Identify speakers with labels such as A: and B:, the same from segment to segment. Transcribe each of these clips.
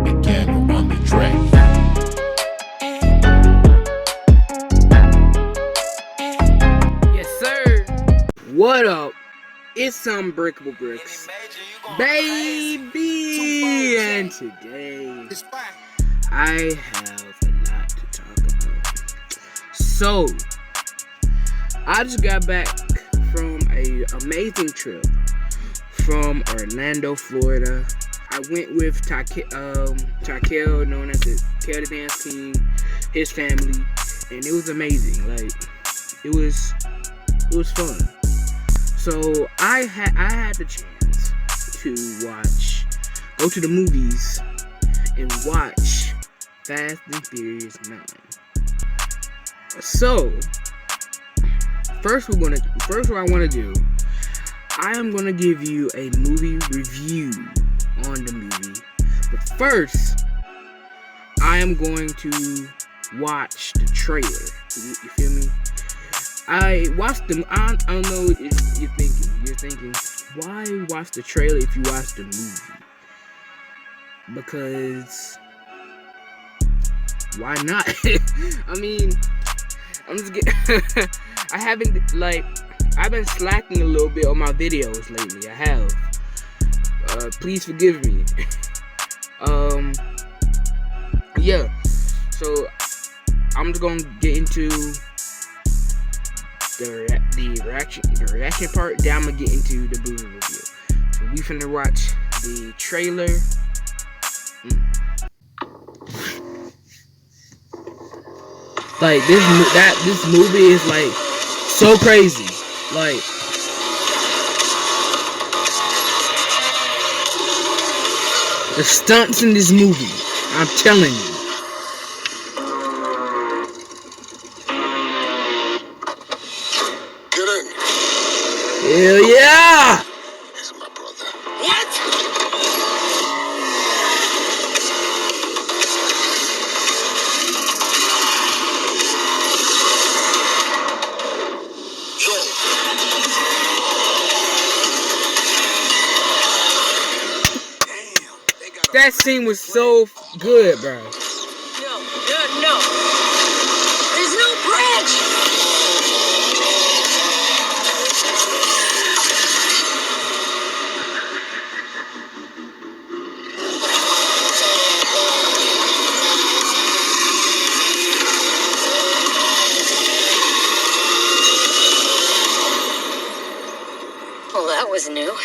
A: Again on the track.
B: Yes, sir. What up? It's Unbreakable Bricks, baby, and today I have a lot to talk about. So, I just got back from an amazing trip from Orlando, Florida. I went with Takel, known as the Kel the Dance King, his family, and it was amazing. Like, it was fun. So I had the chance to go to the movies and watch Fast and Furious 9. So first what I want to do, I am gonna give you a movie review on the movie. But first, I am going to watch the trailer. You feel me? I watched them. I don't know if you're thinking, why watch the trailer if you watch the movie? Because why not? I mean, I'm just getting. I've been slacking a little bit on my videos lately. I have. Please forgive me. Yeah. So I'm just gonna get into the reaction part. Then I'm gonna get into the movie review. So we finna watch the trailer. Like this movie is like so crazy. Like the stunts in this movie, I'm telling you. Hell yeah!
C: He's my brother.
B: What? That scene was so good, bro.
D: No. There's no bridge! Well, that was new.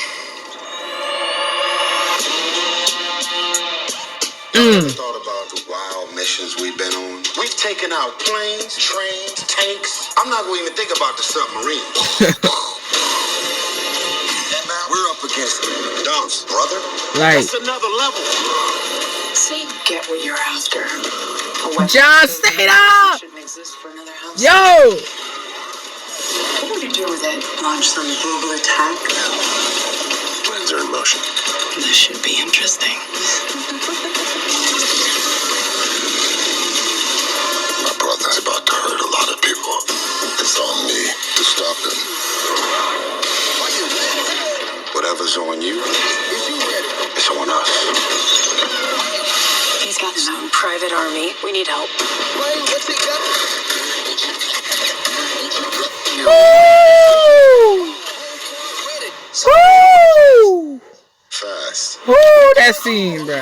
C: Ever thought about the wild missions we've been on? We've taken out planes, trains, tanks. I'm not going to even think about the submarines. Now we're up against dumps, brother.
B: Like,
C: that's another level.
D: So you get what you're after.
B: John Cena!
D: Shouldn't exist for another house.
B: Yo!
D: What would you do with it? Launch some global attack?
C: Plans are in motion.
D: This should be interesting.
C: My brother's about to hurt a lot of people. It's on me to stop him. Whatever's on you, it's on us.
D: He's got his own private army. We need help.
B: Woo! Woo!
C: Fast.
B: Woo! That scene, bro.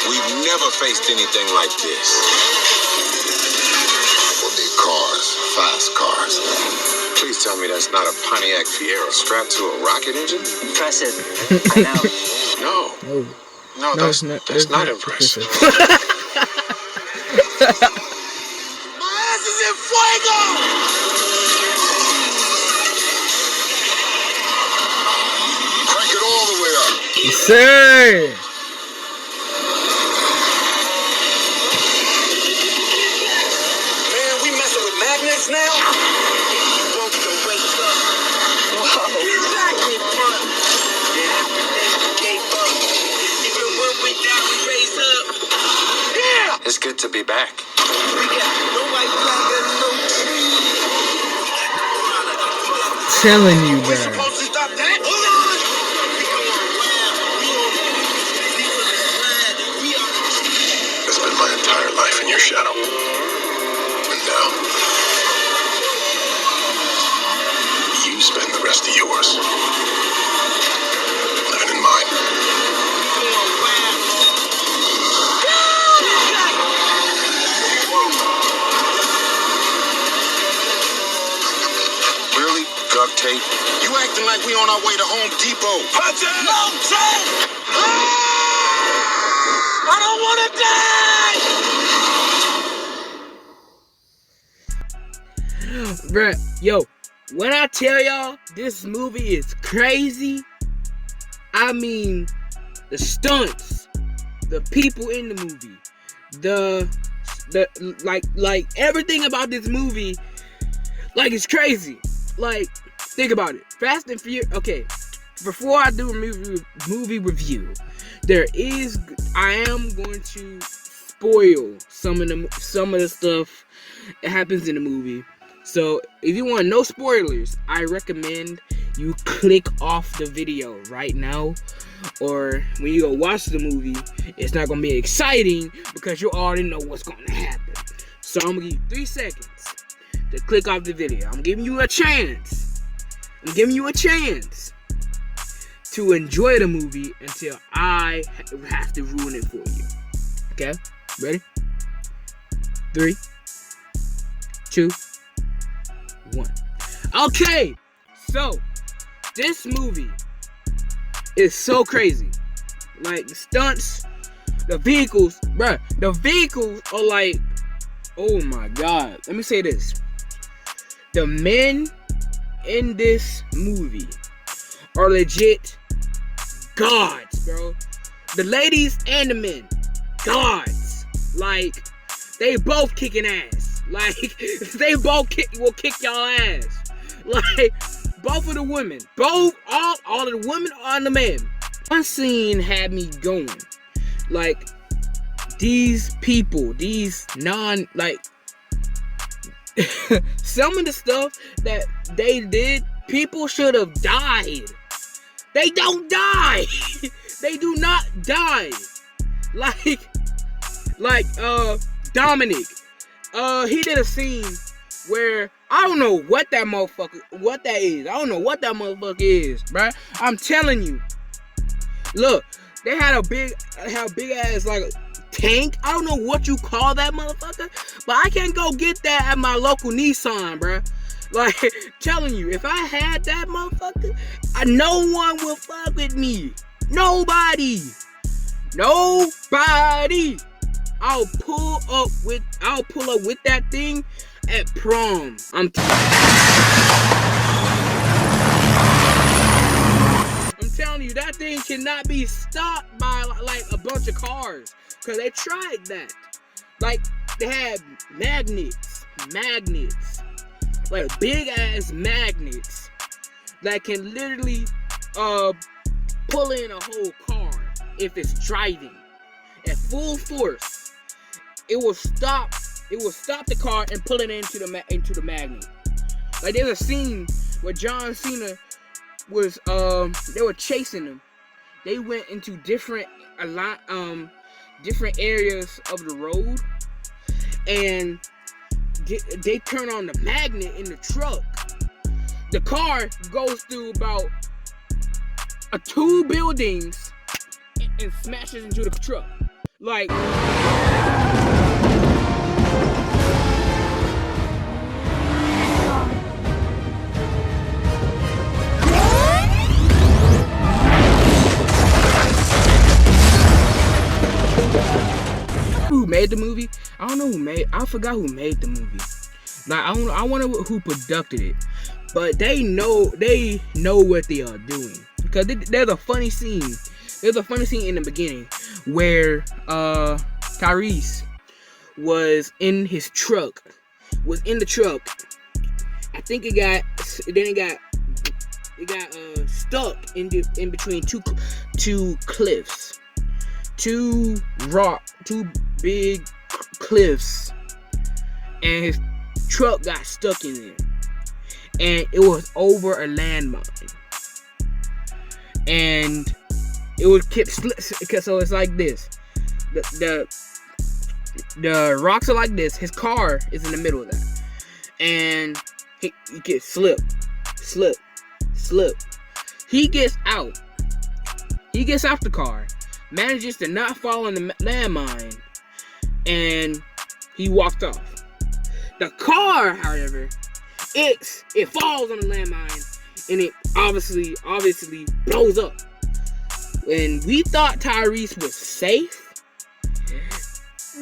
C: We've never faced anything like this. We'll need cars, fast cars. Please tell me that's not a Pontiac Fiero strapped to a rocket engine?
D: Impressive. I know.
C: No, that's not impressive. My ass is in fuego! Crank it all the way up.
B: Yes, sir.
C: Man, we messing with magnets now? It's good to be back.
E: We got no right
B: telling you,
C: We
B: bro.
C: supposed to stop that? Hold on! I spent my entire life in your shadow. And now, you spend the rest of yours living in mine. Really? Duct tape? You acting like we on our way to Home Depot. No tape! I don't want to die!
B: Bruh, yo, when I tell y'all this movie is crazy, I mean the stunts, the people in the movie, the like everything about this movie, like, it's crazy. Like, think about it. Fast and Furious. Okay, before I do a movie review, I am going to spoil some of the stuff that happens in the movie. So if you want no spoilers, I recommend you click off the video right now, or when you go watch the movie, it's not gonna be exciting because you already know what's gonna happen. So I'm gonna give you 3 seconds to click off the video. I'm giving you a chance. To enjoy the movie until I have to ruin it for you. Okay? Ready? 3, 2, 1. Okay, so this movie is so crazy. Like, the stunts, the vehicles, bruh. The vehicles are like, oh my god. Let me say this. The men in this movie are legit gods, bro. The ladies and the men, gods. Like, they both kicking ass. Like, they both will kick y'all ass. Like, both of the women, all of the women and the men. One scene had me going. Like, these people, some of the stuff that they did, people should have died. They don't die. They do not die. Like Dominic. He did a scene where I don't know what that is. I don't know what that motherfucker is, bruh. I'm telling you. Look, they had a big ass, like, tank. I don't know what you call that motherfucker, but I can't go get that at my local Nissan, bruh. Like, telling you, if I had that motherfucker, no one will fuck with me. Nobody. I'll pull up with that thing at prom. I'm telling you, that thing cannot be stopped by like a bunch of cars, cause they tried that. Like, they had magnets, like big ass magnets that can literally pull in a whole car if it's driving at full force. It will stop the car and pull it into the magnet. Like, there's a scene where John Cena was they were chasing him. They went into different areas of the road, and they turn on the magnet in the truck. The car goes through about 2 buildings and smashes into the truck. Like, who made the movie? I don't know I forgot who made the movie. Like, I wonder who produced it. But they know what they are doing. Because there's a funny scene. There's a funny scene in the beginning where Tyrese was in the truck. I think it got stuck in between two cliffs. Two big cliffs, and his truck got stuck in there. and it was over a landmine, and it would keep so it's like this. The rocks are like this. His car is in the middle of that, and he gets slip. He gets out. He gets out the car, manages to not fall in the landmine, and he walked off. The car, however, it falls on the landmine, and it obviously blows up. When we thought Tyrese was safe,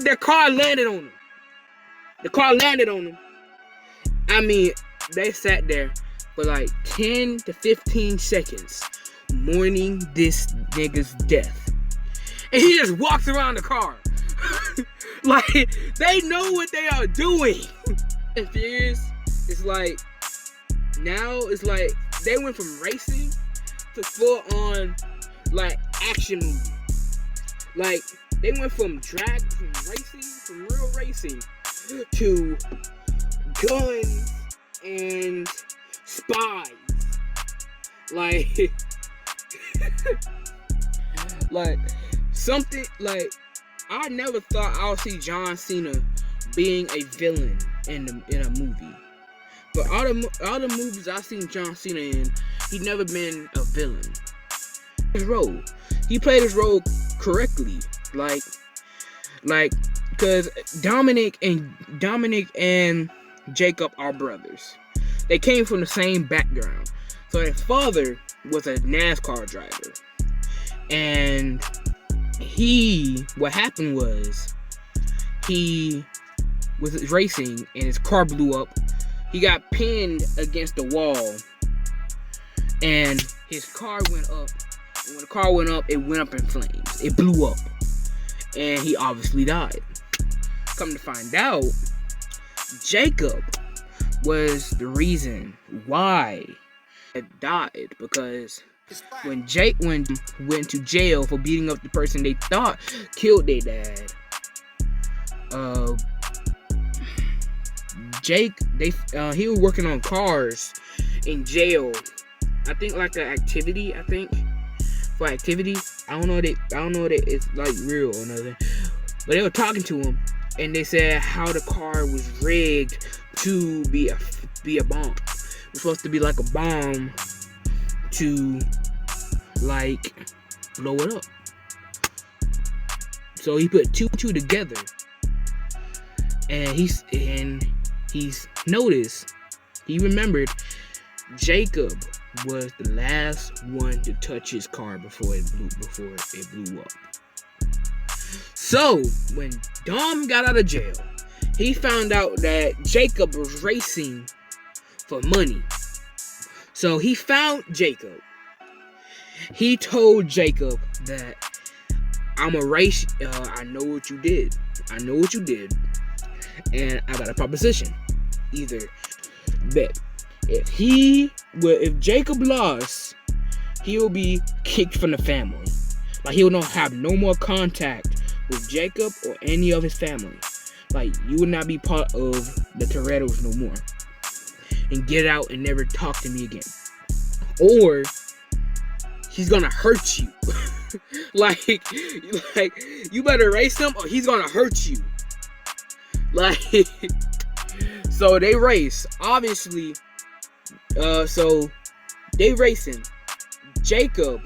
B: the car landed on him. I mean, they sat there for like 10 to 15 seconds mourning this nigga's death. And he just walks around the car. Like, they know what they are doing. And Furious, it's like, now it's like, they went from racing to full on, like, action movie. Like, they went from real racing, to guns and spies. Like, like, something, like, I never thought I would see John Cena being a villain in a movie. But all the movies I've seen John Cena in, he's never been a villain. His role, he played his role correctly, like, because Dominic and Jacob are brothers. They came from the same background. So his father was a NASCAR driver, and what happened was, he was racing and his car blew up. He got pinned against the wall, and his car went up. And when the car went up, it went up in flames. It blew up, and he obviously died. Come to find out, Jacob was the reason why it died, because when Jake went to jail for beating up the person they thought killed their dad, Jake, he was working on cars in jail. I think like an activity. For activity. I don't know that it's like real or nothing. But they were talking to him, and they said how the car was rigged to be a bomb. It was supposed to be like a bomb to like blow it up. So he put two together, and he's noticed. He remembered Jacob was the last one to touch his car before it blew up. So when Dom got out of jail, he found out that Jacob was racing for money. So he found Jacob. He told Jacob that, I'm a race. I know what you did. And I got a proposition. Either bet if Jacob lost, he will be kicked from the family. Like, he will not have no more contact with Jacob or any of his family. Like, you will not be part of the Torettos no more. And get out and never talk to me again. Or he's gonna hurt you. like you better race him or he's gonna hurt you. Like, so they race. Obviously, so they racing. Jacob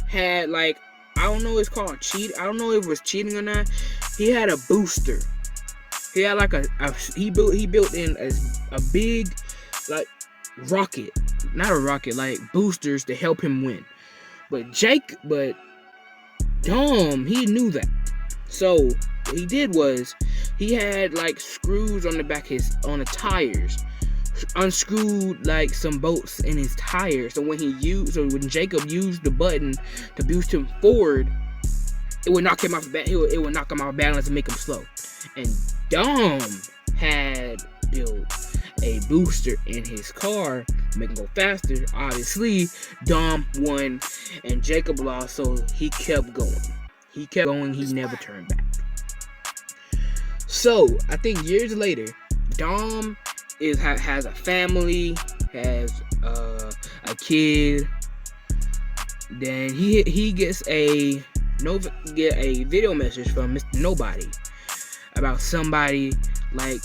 B: had, like, I don't know, it's called cheat. I don't know if it was cheating or not. He had a booster. He had like he built in a big, like, rocket. Not a rocket, like boosters to help him win. But Dom, he knew that. So what he did was, he had like screws on the back on the tires, unscrewed like some bolts in his tires. So when Jacob used the button to boost him forward, it would knock him off it would knock him off balance and make him slow. And Dom had built a booster in his car to make him go faster. Obviously, Dom won and Jacob lost, so he kept going. He never turned back. So I think years later, Dom has a family, has a kid. Then he gets a video message from Mr. Nobody about somebody, like,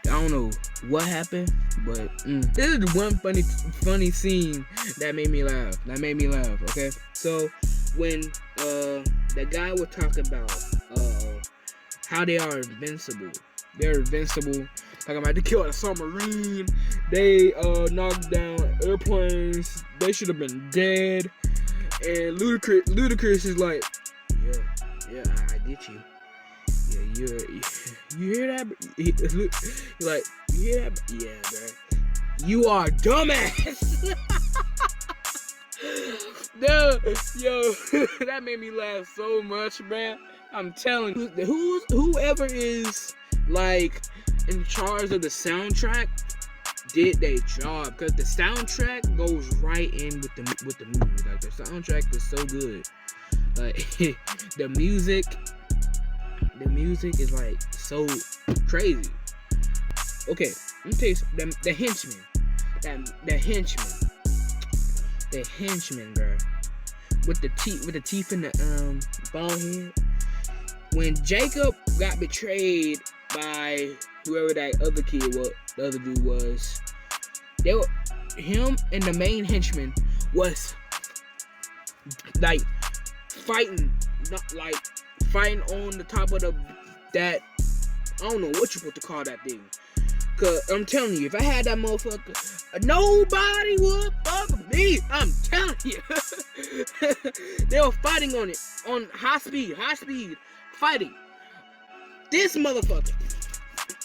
B: I don't know what happened, but this is one funny scene that made me laugh. Okay, so when the guy was talking about how they are invincible. They're invincible. Talking about they killed a submarine. They knocked down airplanes. They should have been dead. And Ludacris is like, yeah, I get you. Yeah, you hear that? You're like, you hear that? Yeah, bro. You are dumbass. Dude, yo, that made me laugh so much, man. I'm telling you, whoever is like in charge of the soundtrack did their job, because the soundtrack goes right in with the movie. Like, the soundtrack is so good. Like the music is like so crazy. Okay, let me tell you the henchman. The henchman, bro. With the teeth in the bald head. When Jacob got betrayed by whoever that other kid was, the other dude was, him and the main henchman was like fighting on the top of that. I don't know what you supposed to call that thing. Cause I'm telling you, if I had that motherfucker, nobody would fuck me. I'm telling you. They were fighting on it, on high speed, fighting. This motherfucker,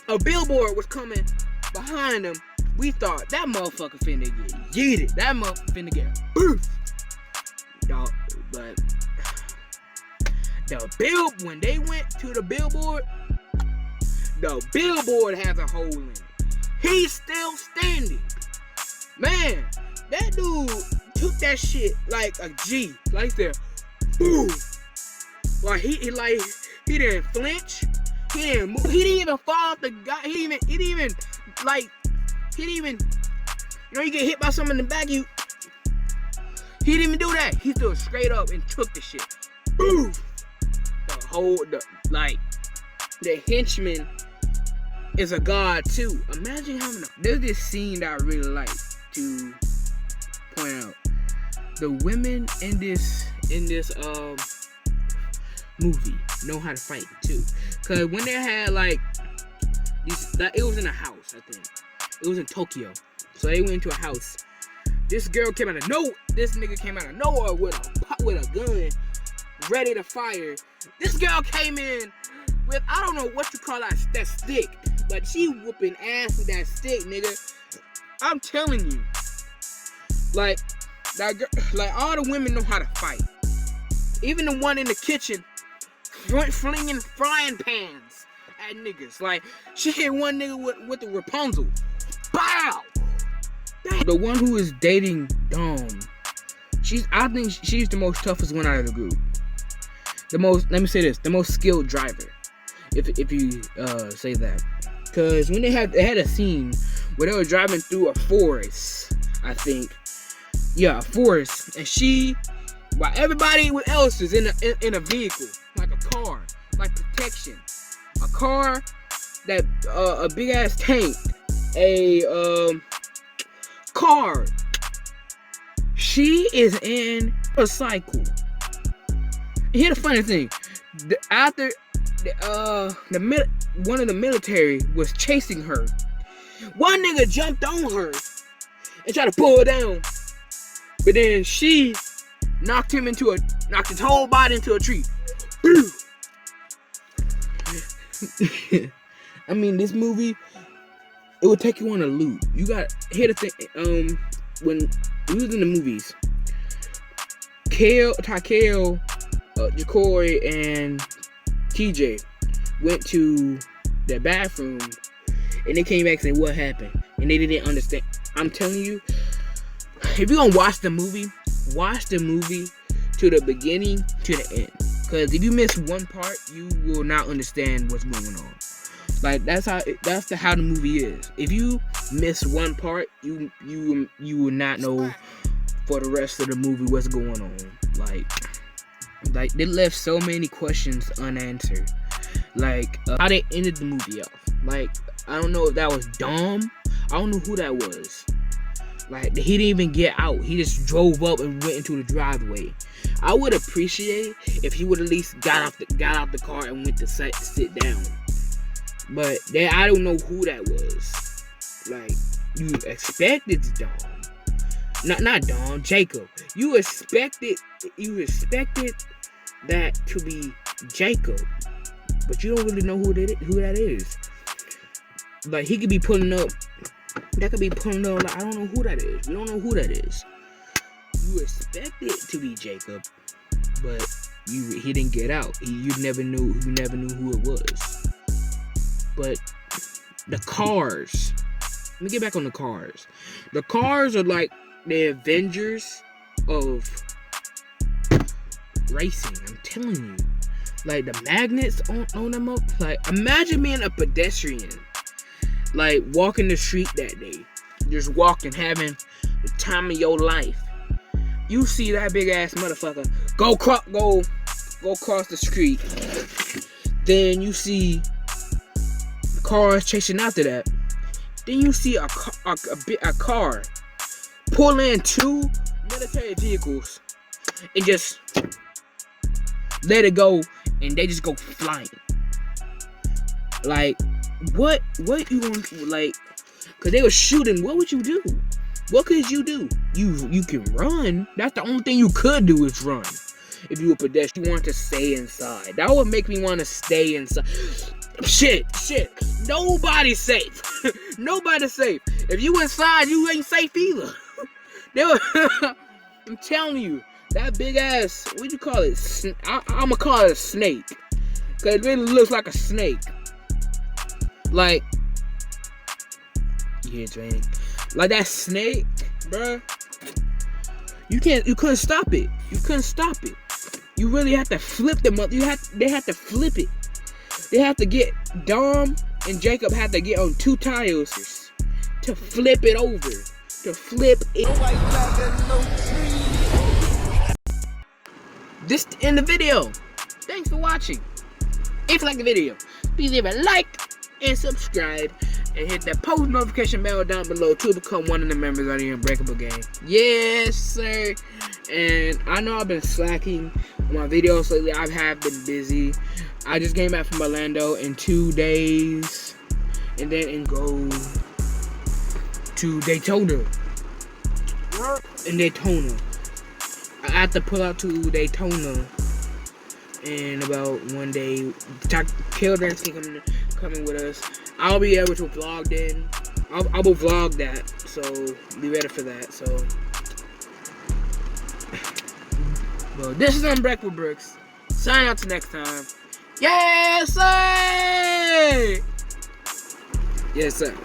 B: a billboard was coming behind him. We thought that motherfucker finna get yeeted. That motherfucker finna get boof. Dog, but when they went to the billboard has a hole in it. He's still standing. Man, that dude took that shit like a G. Like there. Boom. Like he didn't flinch. He didn't move. He didn't even fall off the guy. He didn't even you know, you get hit by something in the back, he didn't even do that. He stood straight up and took the shit. Boom. The henchman is a god too. Imagine having there's this scene that I really like to point out. The women in this movie know how to fight too. Cause when they had like it was in a house, I think. It was in Tokyo. So they went to a house. This nigga came out of nowhere with a gun, ready to fire. This girl came in with, I don't know what you call that stick, but she whooping ass with that stick, nigga. I'm telling you, like that girl, like all the women know how to fight. Even the one in the kitchen, flinging frying pans at niggas. Like she hit one nigga with the Rapunzel. Bow. The one who is dating Dawn, I think she's the most toughest one out of the group. The most skilled driver, if you say that. Cause when they had a scene where they were driving through a forest, I think, a forest, and while everybody else is in a vehicle, like a car, like protection, a car that a big ass tank, a car. She is in a cycle. Here's the funny thing: one of the military was chasing her. One nigga jumped on her and tried to pull her down, but then she knocked his whole body into a tree. I mean, this movie, it would take you on a loop. You got here the thing. When we was in the movies, Takeo, Yukoi, and TJ went to the bathroom, and they came back saying what happened, and they didn't understand. I'm telling you, if you're gonna watch the movie to the beginning to the end, because if you miss one part, you will not understand what's going on. Like that's how the movie is. If you miss one part, you will not know for the rest of the movie what's going on. Like they left so many questions unanswered. Like how they ended the movie off. Like I don't know if that was Dom. I don't know who that was. Like he didn't even get out. He just drove up and went into the driveway. I would appreciate if he would at least got out the car and went to sit down. But I don't know who that was. Like you expected Dom. Not Dom, Jacob. You expected that to be Jacob, but you don't really know who that is. Like he could be pulling up. That could be pulling up. Like, I don't know who that is. We don't know who that is. You expect it to be Jacob, but he didn't get out. You never knew who it was. But the cars. Let me get back on the cars. The cars are like the Avengers of racing. I'm telling you. Like the magnets on them up. Like imagine being a pedestrian. Like walking the street that day. Just walking, having the time of your life. You see that big ass motherfucker go across the street. Then you see cars chasing after that. Then you see a car pull in 2 military vehicles and just let it go, and they just go flying. Like, what you gonna do? Like, cause they were shooting. What would you do? What could you do? You can run. That's the only thing you could do is run. If you were a pedestrian, you want to stay inside. That would make me want to stay inside. Shit. Nobody's safe. Nobody's safe. If you inside, you ain't safe either. I'm telling you, that big ass, what you call it? I'ma call it a snake. Cause it really looks like a snake. Like, yeah, Drake. Like that snake, bruh. You couldn't stop it. You couldn't stop it. You really have to flip them up. They had to flip it. They had to get Dom and Jacob had to get on 2 tires to flip it over. To flip it. This to end the video. Thanks for watching. If you like the video, please leave a like and subscribe. And hit that post notification bell down below to become one of the members of the Unbreakable Gang. Yes, sir. And I know I've been slacking on my videos lately. I have been busy. I just came back from Orlando in 2 days. And then go to Daytona. In Daytona. I have to pull out to Daytona in about 1 day. Kildren's coming with us. I'll be able to vlog then. I will vlog that, so be ready for that. So, well, this is Unbreakable Brooks. Sign out to next time. Yes, sir. Yes, sir.